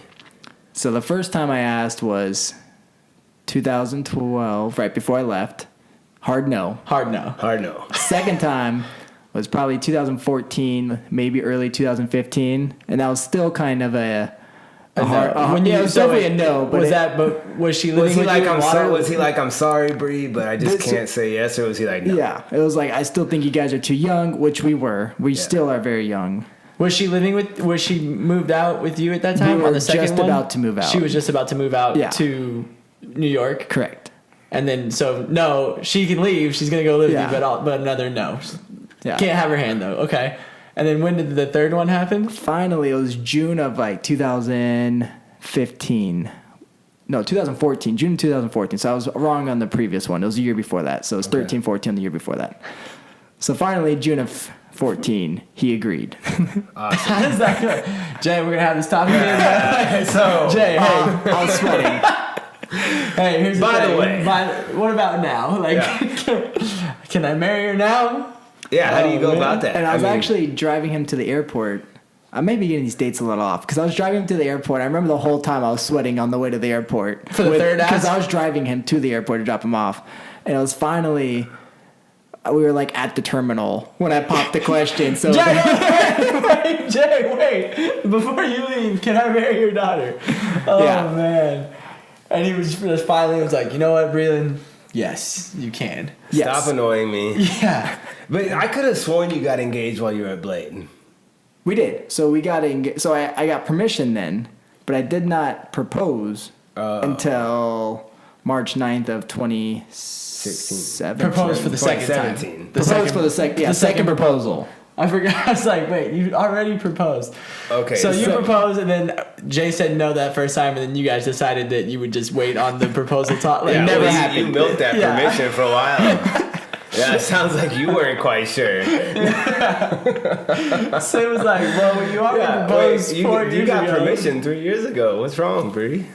So the first time I asked was 2012, right before I left. Hard no. Hard no. Hard no. Second time was probably 2014, maybe early 2015, and that was still kind of a hard. It was definitely a no. But was she living with you? Was he like, I'm sorry, Bree, but I just can't say yes, or was he like, no? Yeah, it was like, I still think you guys are too young, which we were. We still are very young. Was she moved out with you at that time? We were on the second just one? about to move out. She was just about to move out to New York? Correct. And then, so, no, she can leave. She's going to go live with you, but another no. Yeah. Can't have her hand, though. Okay. And then when did the third one happen? Finally, it was June of, 2015. No, 2014. June 2014. So I was wrong on the previous one. It was the year before that. So it was 13, 14 the year before that. So finally, June of 14, he agreed. Awesome. How does that go? Jay, we're going to have this topic again. So, Jay, hey. I was sweating. Hey, here's the thing. By the way. What about now? Can I marry her now? Yeah, how do you go about that? And I was actually driving him to the airport. I may be getting these dates a little off because I was driving him to the airport. I remember the whole time I was sweating on the way to the airport. For the third ask? Because I was driving him to the airport to drop him off. And it was finally... we were like at the terminal when I popped the question. So Jay, wait. Before you leave, can I marry your daughter? Oh, Yeah. man. And he was just finally was like, you know what, Breilan? Yes, you can. Yes. Stop annoying me. Yeah. But I could have sworn you got engaged while you were at Blade. we did. So we got So I got permission then, but I did not propose until March 9th of 2017. Proposed for the second time. 2017. Proposed for the second. Yeah, second proposal. I forgot. I was like, wait, you already proposed. Okay. So you proposed, and then Jay said no that first time, and then you guys decided that you would just wait on the proposal talk. Like, Yeah, never well, happened. you milked that Yeah. permission for a while. Yeah, it sounds like you weren't quite sure. So it was like, well, you already proposed wait, 4 years you got ago. permission 3 years ago. What's wrong, Bree?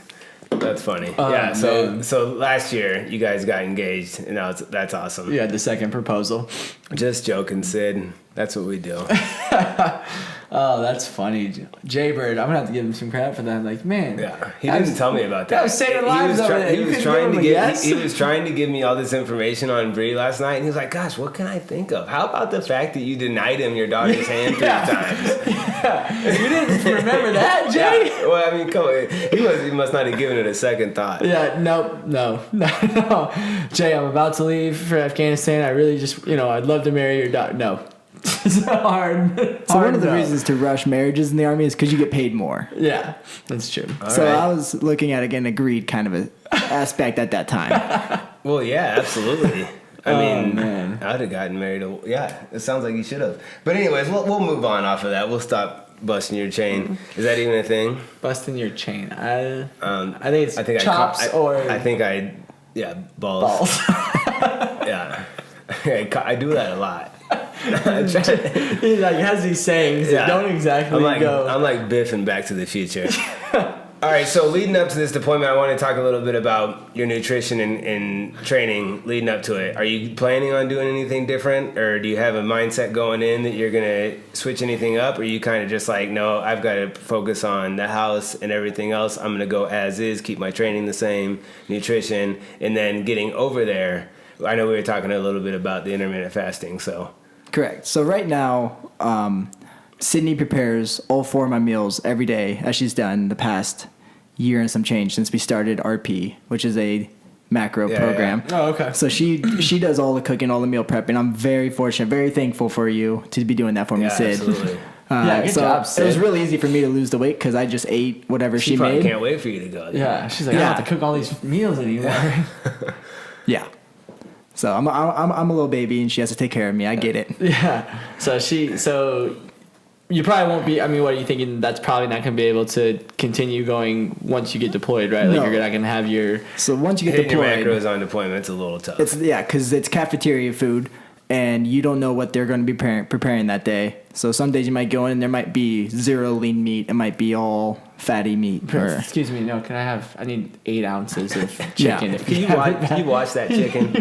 That's funny. Yeah, man. so last year you guys got engaged, and that's awesome. You had the second proposal. Just joking, Sid. That's what we do. Oh, that's funny. Jaybird, I'm gonna have to give him some credit for that. Like, man. Yeah, he didn't tell me about that. That was saving lives over there. You couldn't give him a yes? He was trying to give me all this information on Bree last night, and he was like, "Gosh, what can I think of? How about the fact that you denied him your daughter's hand 3 times?" You didn't remember that, Jay? Yeah. Well, I mean, come on. He must not have given it a second thought. Yeah, no. Jay, I'm about to leave for Afghanistan. I really just, I'd love to marry your daughter. No. It's hard. So one of the no. reasons to rush marriages in the Army is because you get paid more. Yeah, that's true. So right. I was looking at, again, agreed kind of a aspect at that time. Well, yeah, absolutely. I mean, man. I would have gotten married. Yeah, it sounds like you should have. But anyways, we'll move on off of that. We'll stop busting your chain. Is that even a thing? Busting your chain. I think it's chops balls. balls. Yeah, I do that a lot. He has these sayings that don't exactly go. I'm like Biff in Back to the Future. All right, so leading up to this deployment, I want to talk a little bit about your nutrition and training leading up to it. Are you planning on doing anything different, or do you have a mindset going in that you're going to switch anything up, or are you kind of just like, no, I've got to focus on the house and everything else. I'm going to go as is, keep my training the same, nutrition, and then getting over there. I know we were talking a little bit about the intermittent fasting, so. Correct. So right now, Sydney prepares all 4 of my meals every day, as she's done the past year and some change since we started RP, which is a macro program. Oh, okay. So she does all the cooking, all the meal prep, and I'm very fortunate, very thankful for you to be doing that for me, Sid. Absolutely. Good job, Sid. It was really easy for me to lose the weight because I just ate whatever she probably made. can't wait for you to go there. Yeah, she's like, I don't have to cook all these meals anymore. Yeah. So I'm a little baby, and she has to take care of me. I get it. Yeah. So you probably won't be. I mean, what are you thinking? That's probably not going to be able to continue going once you get deployed, right? Like No. you're not going to have your. So once you get Hitting your deployed, macros on deployment, it's a little tough. because it's cafeteria food, and you don't know what they're going to be preparing that day. So some days you might go in and there might be 0 lean meat. It might be all fatty meat. Excuse me. No, I need 8 ounces of chicken. If Can you watch that chicken?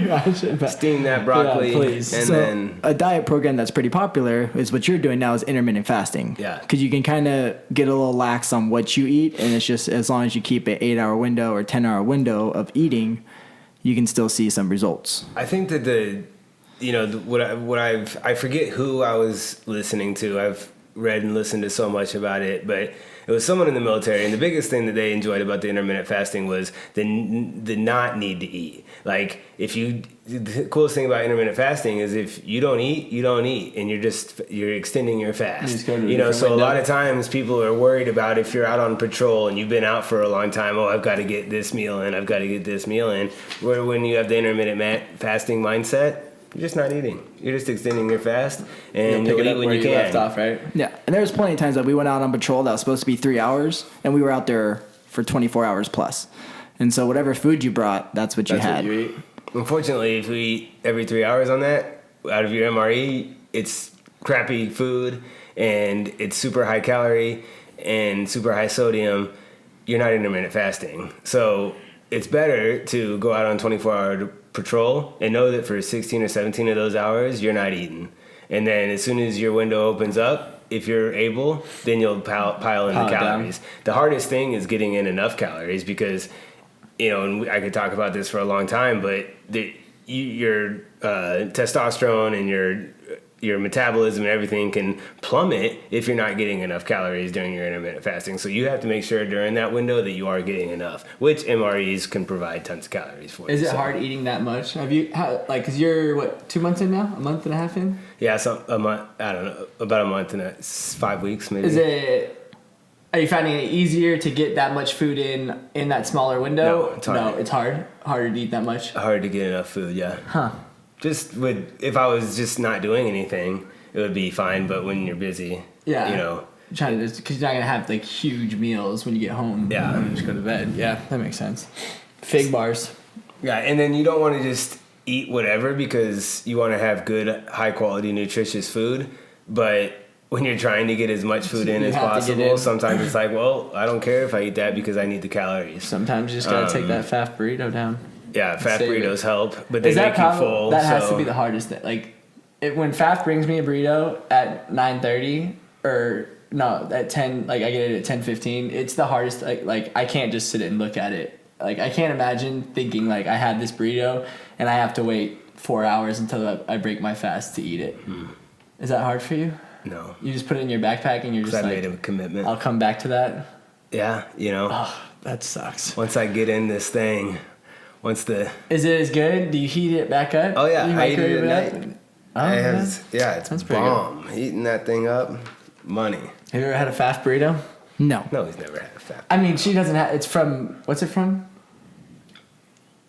Steam that broccoli, Yeah, please. and So then a diet program that's pretty popular is what you're doing now is intermittent fasting. Yeah. Because you can kind of get a little lax on what you eat, and it's just as long as you keep an 8-hour window or 10-hour window of eating, you can still see some results. I think that I forget who I was listening to. I've read and listened to so much about it, but it was someone in the military, and the biggest thing that they enjoyed about the intermittent fasting was the not need to eat. Like, the coolest thing about intermittent fasting is if you don't eat, and you're extending your fast. So a lot of times people are worried about if you're out on patrol and you've been out for a long time, I've got to get this meal in, where when you have the intermittent fasting mindset, you're just not eating. You're just extending your fast, and you'll eat when you can. Left off, right? Yeah, and there was plenty of times that we went out on patrol that was supposed to be 3 hours, and we were out there for 24 hours plus. And so whatever food you brought, that's what you had. What you eat. Unfortunately, if we eat every 3 hours on that, out of your MRE, it's crappy food, and it's super high calorie and super high sodium. You're not intermittent fasting. So it's better to go out on 24-hour patrol and know that for 16 or 17 of those hours, you're not eating. And then as soon as your window opens up, if you're able, then you'll pile in the calories. Down. The hardest thing is getting in enough calories because, and I could talk about this for a long time, but your testosterone and your metabolism and everything can plummet if you're not getting enough calories during your intermittent fasting. So you have to make sure during that window that you are getting enough, which MREs can provide tons of calories for. Is it hard eating that much? Have you because you're what, 2 months in now? A month and a half in? Yeah, a month. I don't know, about a month and 5 weeks maybe. Are you finding it easier to get that much food in that smaller window? No, it's hard. No, it's hard. Harder to eat that much. Hard to get enough food, yeah. Huh. Just if I was just not doing anything, it would be fine. But when you're busy, Yeah. you know, Trying to, because you're not gonna have like huge meals when you get home. Yeah. And just go to bed. Yeah, that makes sense. Fig bars. yeah, and then you don't want to just eat whatever because you want to have good, high quality, nutritious food. But when you're trying to get as much food in You as have to get possible, in. sometimes it's like, well, I don't care if I eat that because I need the calories. Sometimes you just gotta take that fat burrito down. Yeah, fat Save it. burritos help, but they Is make that you full. That has so to be the hardest thing. Like, when Faf brings me a burrito at 9:30 or no at 10, like I get it at 10:15. It's the hardest. Like I can't just sit and look at it. Like I can't imagine thinking like I had this burrito and I have to wait 4 hours until I break my fast to eat it. Is that hard for you? No, You just put it in your backpack and you're just I like, made a commitment. I'll come back to that. Yeah, you know, Oh, that sucks. once I get in this thing, Is it as good? Do you heat it back up? oh yeah, You I eat it microwave at up? night. Oh, It's That's pretty bomb. Eating that thing up, money. Have you ever had a Faf burrito? No. No, he's never had a fat. I mean, she doesn't have. It's from. What's it from?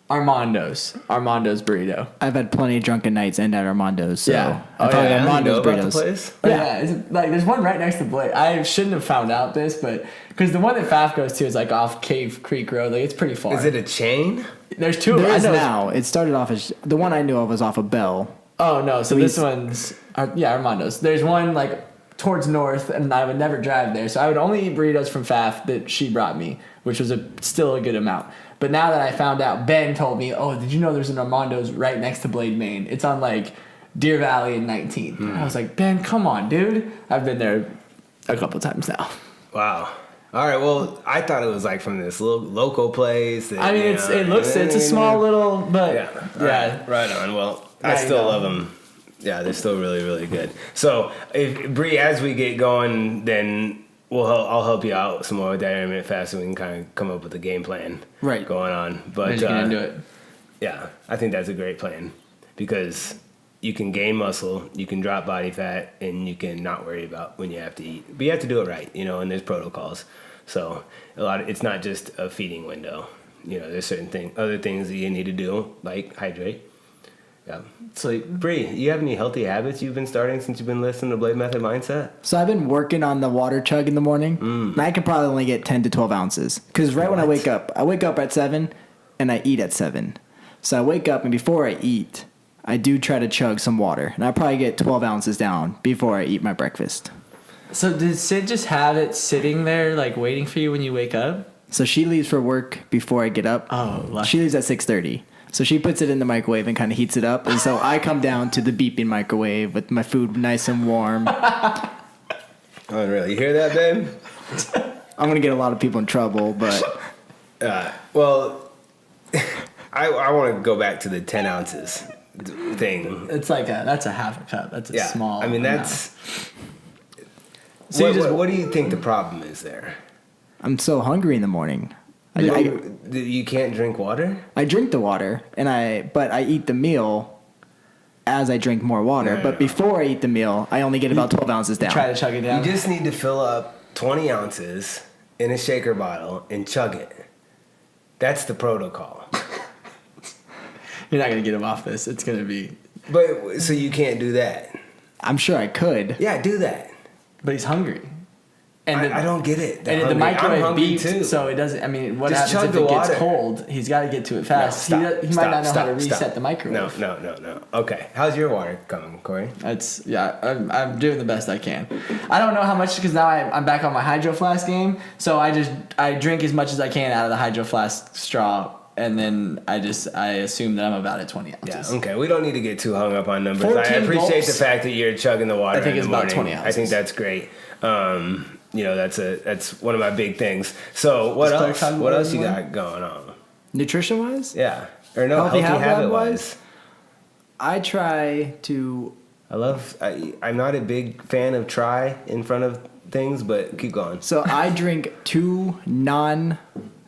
Armando's burrito. I've had plenty of drunken nights and at Armando's. So Yeah. I've Oh, had yeah. You know Armando's about the burritos. place? Yeah, is it, like there's one right next to Blake. I shouldn't have found out this, but because the one that Faf goes to is like off Cave Creek Road, like it's pretty far. Is it a chain? There's two. There I is know. now. It started off as the one I knew of was off of Bell. Oh no, so At this least- one's Armando's. There's one like towards north, and I would never drive there, so I would only eat burritos from Faf that she brought me, which was still a good amount. But now that I found out, Ben told me, "Oh, did you know there's an Armando's right next to Blade Main? It's on like Deer Valley and 19." I was like, "Ben, come on, dude! I've been there a couple times now." Wow. All right. Well, I thought it was like from this little local place. That, I mean, it's a small little, but Yeah. yeah. Right on. Well, Now I you still know. love them. Yeah, they're still really, really good. So, if Bree, as we get going, then I'll help you out some more with that intermittent fasting. We can kind of come up with a game plan Right. going on. But But you can do it. yeah, I think that's a great plan because you can gain muscle, you can drop body fat, and you can not worry about when you have to eat. But you have to do it right, you know, and there's protocols. So it's not just a feeding window. You know, there's other things that you need to do, like hydrate. Yeah. Sleep. Bree, you have any healthy habits you've been starting since you've been listening to Blade Method Mindset? So I've been working on the water chug in the morning. And I can probably only get 10 to 12 ounces. Because when I wake up at 7 and I eat at 7. So I wake up and before I eat, I do try to chug some water. And I probably get 12 ounces down before I eat my breakfast. So did Sid just have it sitting there, like waiting for you when you wake up? So she leaves for work before I get up. Oh, lucky. She leaves at 6:30. So she puts it in the microwave and kind of heats it up. And so I come down to the beeping microwave with my food nice and warm. Unreal. You hear that, babe? I'm going to get a lot of people in trouble, but Well, I want to go back to the 10 ounces thing. It's like that's a half a cup. That's a Yeah. small. I mean, amount. that's. So you What do you think the problem is there? I'm so hungry in the morning. You can't drink water? I drink the water, but I eat the meal as I drink more water. No. But before I eat the meal, I only get about 12 ounces down. Try to chug it down. You just need to fill up 20 ounces in a shaker bottle and chug it. That's the protocol. You're not gonna get him off this. It's gonna be. But so you can't do that. I'm sure I could. Yeah, do that. But he's hungry. And I don't get it. And the I'm microwave hungry beeps, so it doesn't. I mean, what Just chug happens if the it gets water. cold? He's got to get to it No, fast. stop, he might stop, not know stop, how to reset stop. the microwave. No. Okay. How's your water coming, Corey? That's I'm doing the best I can. I don't know how much because now I'm back on my Hydro Flask game. So I drink as much as I can out of the Hydro Flask straw, and then I assume that I'm about at 20 Yeah. ounces. Okay. We don't need to get too hung up on numbers. I 14 appreciate gulps. the fact that you're chugging the water. I think in it's the about morning. 20 I ounces. think that's great. You know, that's one of my big things. So what Does Claire else? chug What water else you in the got going on? Nutrition wise? Yeah. Or no, Healthy healthy habit habit wise. I try to. I'm not a big fan of try in front of things, but keep going. So I drink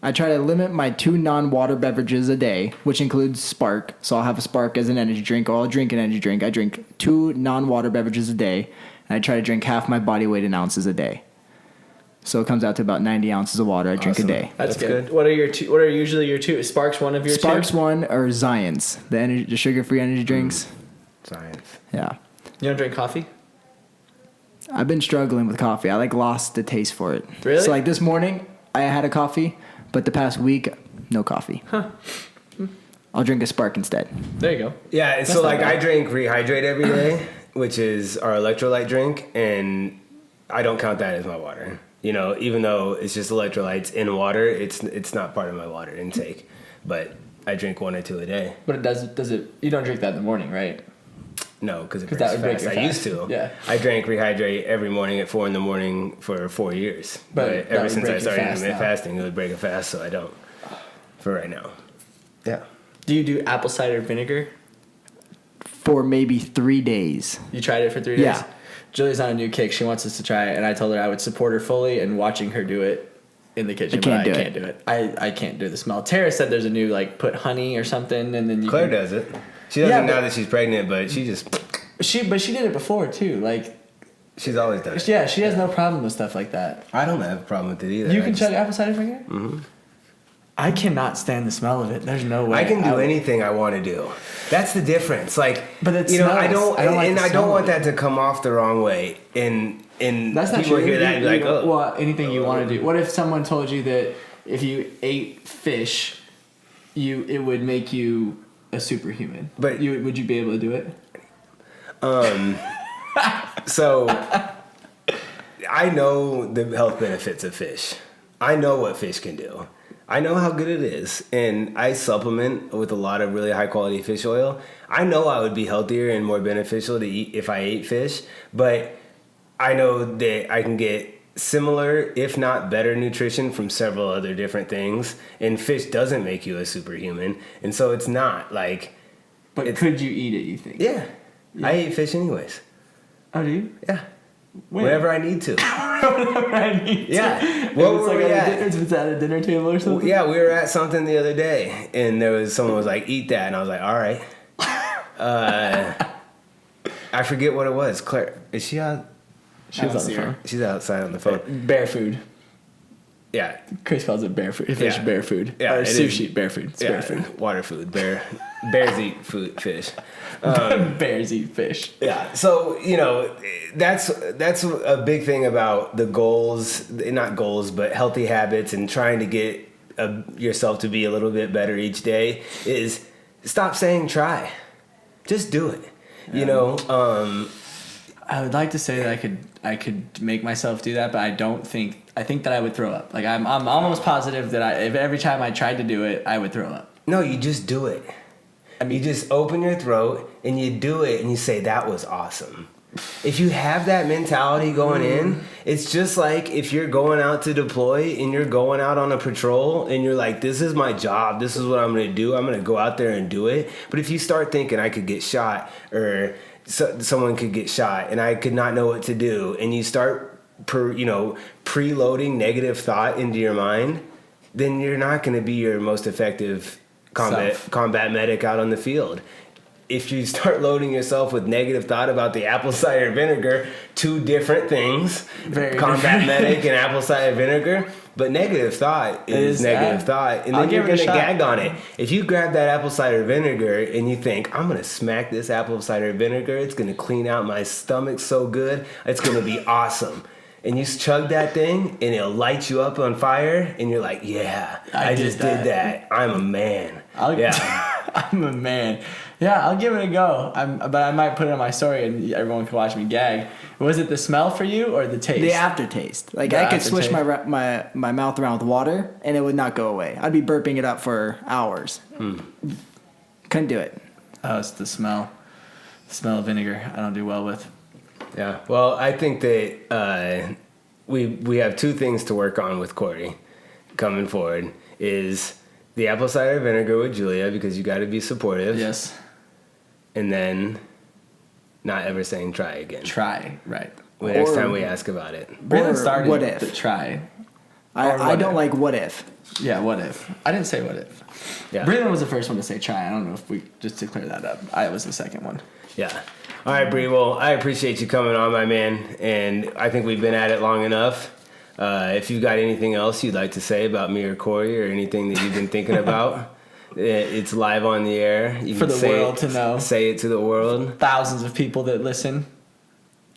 I try to limit my 2 non-water beverages a day, which includes Spark. So I'll have a Spark as an energy drink, or I'll drink an energy drink. I drink 2 non-water beverages a day, and I try to drink half my body weight in ounces a day. So it comes out to about 90 ounces of water I drink a day. That's good. What are usually your two? Sparks one of your Sparks two? one or Zions, the sugar-free energy drinks. Science. Yeah. You don't drink coffee? I've been struggling with coffee. I lost the taste for it. Really? So this morning I had a coffee, but the past week no coffee. Huh. I'll drink a Spark instead. There you go. Yeah, so not bad. I drink Rehydrate every day, which is our electrolyte drink, and I don't count that as my water. Even though it's just electrolytes in water, it's not part of my water intake. But I drink 1 or 2 a day. But it does it? You don't drink that in the morning, right? No, because it breaks that would break fast. your I fast. used to. Yeah. I drank Rehydrate every morning at 4 a.m. for 4 years. But But that ever would since break I your started fast intermittent now. fasting, it would break a fast, so I don't. For right now. Yeah. Do you do apple cider vinegar? For maybe 3 days. You tried it for 3 days? Yeah. Julie's on a new kick. She wants us to try it, and I told her I would support her fully in watching her do it in the kitchen. I can't but do I it. can't do it. I can't do the smell. Tara said there's a new, put honey or something, and then you Claire can, does it. She doesn't Yeah, now but- that she's pregnant, but she just. But she did it before, too. She's always done it. Yeah, she has no problem with stuff like that. I don't have a problem with it either. You I can just- chug apple cider vinegar? Mm-hmm. I cannot stand the smell of it. There's no way. I can do anything I want to do. That's the difference. But it I smells. don't, I don't like and the I don't smell want of that to come off the wrong way. And That's not people true. hear that and be like, oh. Well, anything you want to do. What if someone told you that if you ate fish, it would make you a superhuman? But- would you be able to do it? So, I know the health benefits of fish. I know what fish can do. I know how good it is. And I supplement with a lot of really high quality fish oil. I know I would be healthier and more beneficial to eat if I ate fish. But I know that I can get similar, if not better, nutrition from several other different things. And fish doesn't make you a superhuman. And so it's not like. But could you eat it, you think? Yeah. I eat fish anyways. Oh, do you? Yeah. When? Whenever I need to. Whenever I need to. Yeah. If What it's were we at? If it's at a dinner table or something? Yeah, we were at something the other day, and someone was like, "Eat that," and I was like, "All right." I forget what it was. Claire, is she out? She was on the phone. She's outside on the phone. Bear food. Yeah, Chris calls it bear food. Fish Yeah. bear food. Yeah, or it sushi is. bear food. It's yeah, bear food. water food. Bears eat fish. Bears eat fish. Yeah, so that's a big thing about the goals, not goals, but healthy habits and trying to get yourself to be a little bit better each day is stop saying try, just do it. I would like to say that I could make myself do that, but I don't think. I think that I would throw up. I'm almost positive that if every time I tried to do it, I would throw up. No, you just do it. You just open your throat and you do it and you say, that was awesome. If you have that mentality going in, it's just like if you're going out to deploy and you're going out on a patrol and you're like, this is my job, this is what I'm going to do, I'm going to go out there and do it. But if you start thinking I could get shot or someone could get shot and I could not know what to do, and you start preloading negative thought into your mind, then you're not going to be your most effective combat medic out on the field. If you start loading yourself with negative thought about the apple cider vinegar, 2 different things, Very combat different. medic and apple cider vinegar, but negative thought is negative thought, and I'll then you're give it going a to shot. gag on it. If you grab that apple cider vinegar and you think, I'm going to smack this apple cider vinegar, it's going to clean out my stomach so good, it's going to be awesome. And you chug that thing, and it'll light you up on fire, and you're like, yeah, I just did that. I'm a man. I'm a man. Yeah, I'll give it a go. But I might put it on my story, and everyone can watch me gag. Was it the smell for you or the taste? The aftertaste. I could swish my mouth around with water, and it would not go away. I'd be burping it up for hours. Couldn't do it. Oh, it's the smell. The smell of vinegar I don't do well with. Yeah, well, I think that we have 2 things to work on with Corey coming forward. Is the apple cider vinegar with Julia, because you got to be supportive. Yes. and then not ever saying try again. Try, right. The next Or- time we ask about it. Breilan Or started what if? the try. I don't like what if. Yeah, what if? I didn't say what if. Yeah. Breilan was the first one to say try. I don't know if we, just to clear that up, I was the second one. Yeah. All right, Bree. Well, I appreciate you coming on, my man, and I think we've been at it long enough. If you've got anything else you'd like to say about me or Corey or anything that you've been thinking about, it's live on the air. You For can the say world it, to know. Say it to the world. Thousands of people that listen.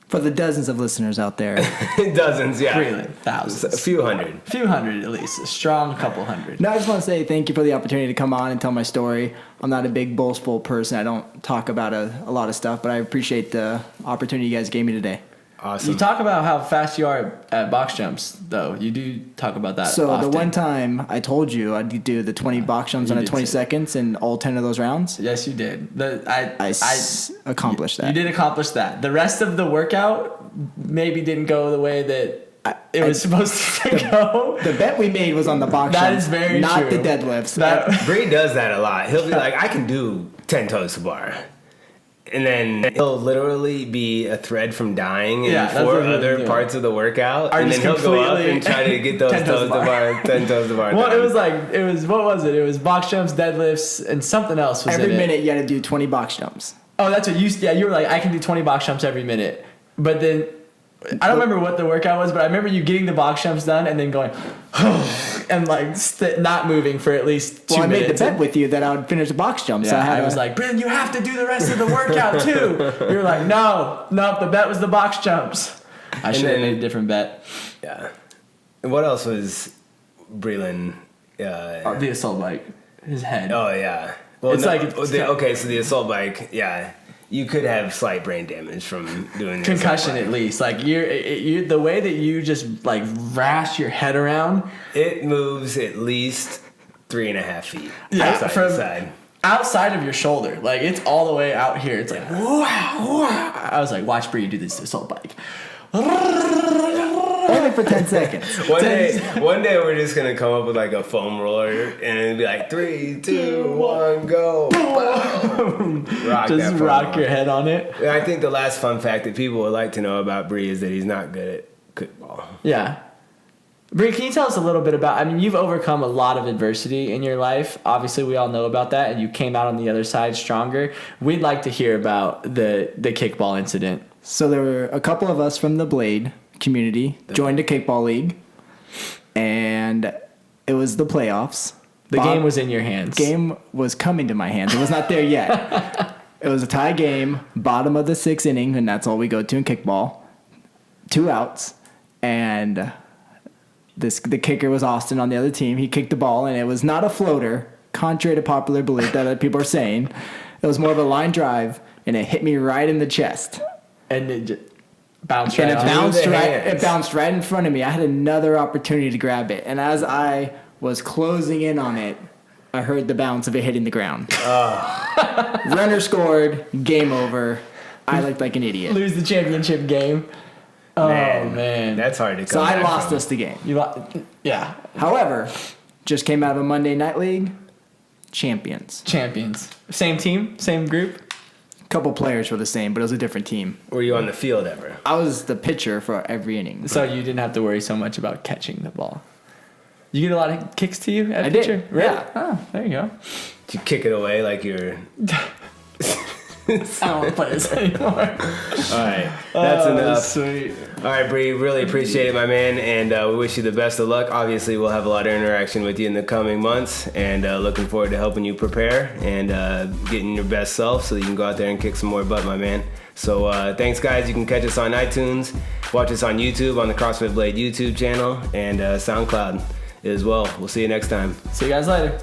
For the dozens of listeners out there. Dozens, yeah. Breilan, thousands. A few hundred. A few hundred at least. A strong couple hundred. No, I just want to say thank you for the opportunity to come on and tell my story. I'm not a big boastful person. I don't talk about a lot of stuff, but I appreciate the opportunity you guys gave me today. Awesome. You talk about how fast you are at box jumps, though. You do talk about that So often. the one time I told you I'd do the 20 box jumps You on a did 20 say. seconds in all 10 of those rounds, Yes, you did. I accomplished that. You did accomplish that. The rest of the workout maybe didn't go the way that it was supposed to go. The bet we made was on the box That jumps, is very not true. the deadlifts. That- Bree does that a lot. He'll be like, I can do 10 toes to bar. And then he'll literally be a thread from dying in Yeah, that's 4 what he'll other do. parts of the workout. Are And then just he'll go up completely- and try to get those 10 toes to bar, 10 toes to bar. Well, down. it was what was it? It was box jumps, deadlifts, and something else was Every in minute it. you had to do 20 box jumps. Oh, that's what you were like, I can do 20 box jumps every minute. But then, I don't remember what the workout was, but I remember you getting the box jumps done and then going, and like not moving for at least 2 Well, I made the minutes. bet with you that I would finish the box jumps. Yeah, so I was like, Brendan, you have to do the rest of the workout too. You were like, no, the bet was the box jumps. I should have then- made a different bet. Yeah. And what else was Breilan? The assault bike, his head. Oh, yeah. Well, It's like- okay, so the assault bike, yeah. You could have slight brain damage from doing the Concussion assault at bike. least. Like you the way that you just like rash your head around. It moves at least 3.5 feet. Yeah, side from- to side. Outside of your shoulder, like it's all the way out here. It's like, wow. I was like, watch Bree do this assault bike. only for 10 seconds. One day we're just gonna come up with like a foam roller and it'd be like 3, 2, 1, go. Boom. Rock that Just foam rock roller. your head on it. And I think the last fun fact that people would like to know about Bree is that he's not good at kickball. Yeah. Bree, can you tell us a little bit about, I mean, you've overcome a lot of adversity in your life. Obviously, we all know about that, and you came out on the other side stronger. We'd like to hear about the kickball incident. So there were a couple of us from the Blade community joined a kickball league, and it was the playoffs. The game was in your hands. Game was coming to my hands. It was not there yet. It was a tie game, bottom of the 6th inning, and that's all we go to in kickball. 2 outs, and the kicker was Austin on the other team. He kicked the ball, and it was not a floater, contrary to popular belief that other people are saying. It was more of a line drive, and it hit me right in the chest. And it just bounced And right it off. bounced the right. hands. It bounced right in front of me. I had another opportunity to grab it, and as I was closing in on it, I heard the bounce of it hitting the ground. Runner scored. Game over. I looked like an idiot. Lose the championship game. Oh, man. That's hard to come So I back lost from. us the game. Yeah. However, just came out of a Monday night league. Champions. Champions. Same team? Same group? Couple players were the same, but it was a different team. Were you on the field ever? I was the pitcher for every inning. So you didn't have to worry so much about catching the ball. You get a lot of kicks to you at I did, pitcher? Really? yeah. Oh, there you go. Did you kick it away like you're... I don't want to play this anymore. All right, that's enough. Sweet. All right, Bree, really appreciate it, my man, and we wish you the best of luck. Obviously, we'll have a lot of interaction with you in the coming months, and looking forward to helping you prepare and getting your best self so that you can go out there and kick some more butt, my man. So thanks, guys. You can catch us on iTunes, watch us on YouTube, on the CrossFit Blade YouTube channel, and SoundCloud as well. We'll see you next time. See you guys later.